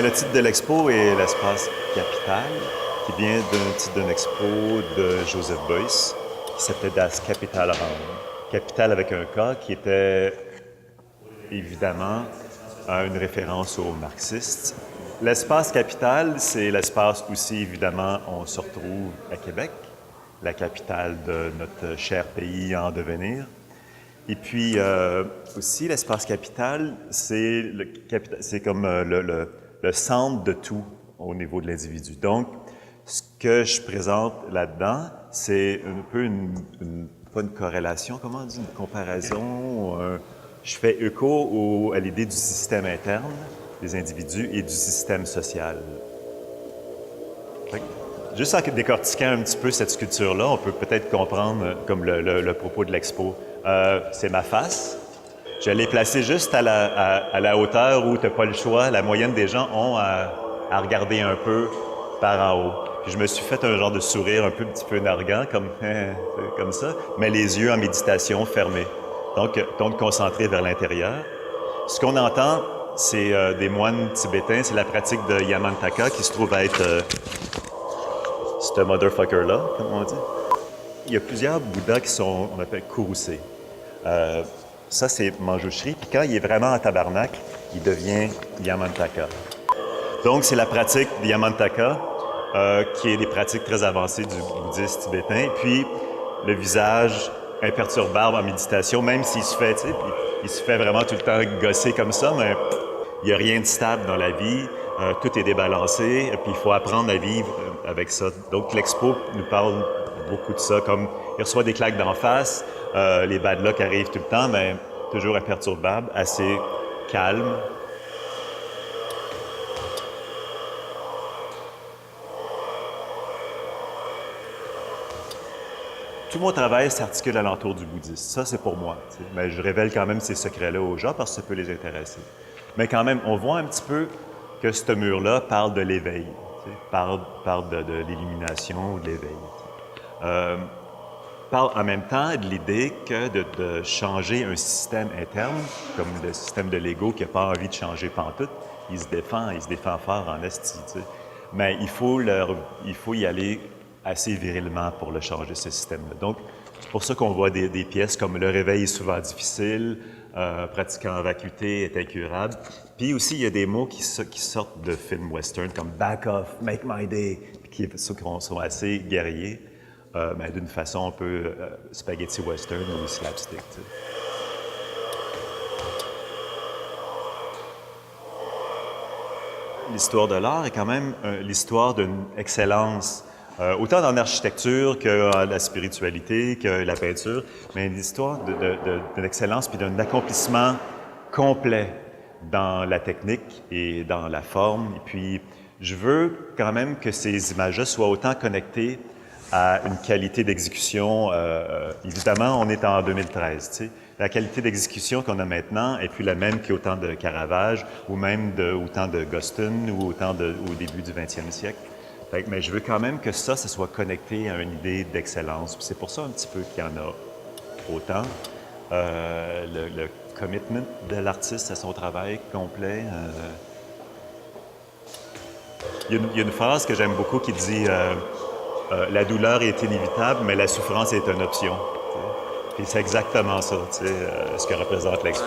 Le titre de l'expo est l'espace capital, qui vient d'un titre d'une expo de Joseph Beuys, qui s'appelait Das Kapitalraum. Capital avec un K, qui était évidemment une référence aux marxistes. L'espace capital, c'est l'espace aussi, évidemment, on se retrouve à Québec, la capitale de notre cher pays en devenir. Et puis aussi, l'espace capital, c'est comme le centre de tout au niveau de l'individu. Donc, ce que je présente là-dedans, c'est un peu pas une corrélation, comment on dit, une comparaison. Je fais écho à l'idée du système interne des individus et du système social. Juste en décortiquant un petit peu cette sculpture-là, on peut peut-être comprendre comme le propos de l'expo. C'est ma face. Je l'ai placée juste à la hauteur où tu n'as pas le choix. La moyenne des gens ont à regarder un peu par en haut. Puis je me suis fait un genre de sourire un petit peu narguant, comme ça, mais les yeux en méditation fermés. Donc concentrés vers l'intérieur. Ce qu'on entend, c'est des moines tibétains. C'est la pratique de Yamantaka qui se trouve être ce motherfucker-là, comme on dit. Il y a plusieurs Bouddhas qui sont, on appelle courroucés. Ça, c'est Manjushri. Puis quand il est vraiment en tabarnak, il devient Yamantaka. Donc, c'est la pratique de Yamantaka, qui est des pratiques très avancées du bouddhisme tibétain. Puis, le visage imperturbable en méditation, même s'il se fait, tu sais, il se fait vraiment tout le temps gosser comme ça, mais il n'y a rien de stable dans la vie. Tout est débalancé, et puis il faut apprendre à vivre avec ça. Donc, l'expo nous parle beaucoup de ça, comme il reçoit des claques d'en face, les bad luck arrivent tout le temps, mais toujours imperturbable, assez calme. Tout mon travail s'articule alentour du bouddhisme. Ça, c'est pour moi. T'sais. Mais je révèle quand même ces secrets-là aux gens parce que ça peut les intéresser. Mais quand même, on voit un petit peu que ce mur-là parle de l'éveil, parle de l'illumination ou de l'éveil. Parle en même temps de l'idée que de changer un système interne, comme le système de l'ego qui n'a pas envie de changer pantoute, il se défend fort en esti. Mais il faut y aller assez virilement pour le changer, ce système-là. Donc, c'est pour ça qu'on voit des pièces comme le réveil est souvent difficile, pratiquant en vacuité est incurable. Puis aussi, il y a des mots qui sortent de films western comme « back off, make my day », qui sont assez guerriers, mais d'une façon un peu spaghetti western ou slapstick. T'sais. L'histoire de l'art est quand même l'histoire d'une excellence, autant dans l'architecture que la spiritualité, que la peinture, mais l'histoire d'une excellence puis d'un accomplissement complet dans la technique et dans la forme. Et puis, je veux quand même que ces images-là soient autant connectées à une qualité d'exécution. Évidemment, on est en 2013, tu sais. La qualité d'exécution qu'on a maintenant est plus la même qu'au temps de Caravage ou même au temps de Guston ou au début du 20e siècle. Mais je veux quand même que ça soit connecté à une idée d'excellence. C'est pour ça un petit peu qu'il y en a autant. Le commitment de l'artiste à son travail complet. Il y a une phrase que j'aime beaucoup qui dit la douleur est inévitable, mais la souffrance est une option. Puis c'est exactement ça, ce que représente l'expo.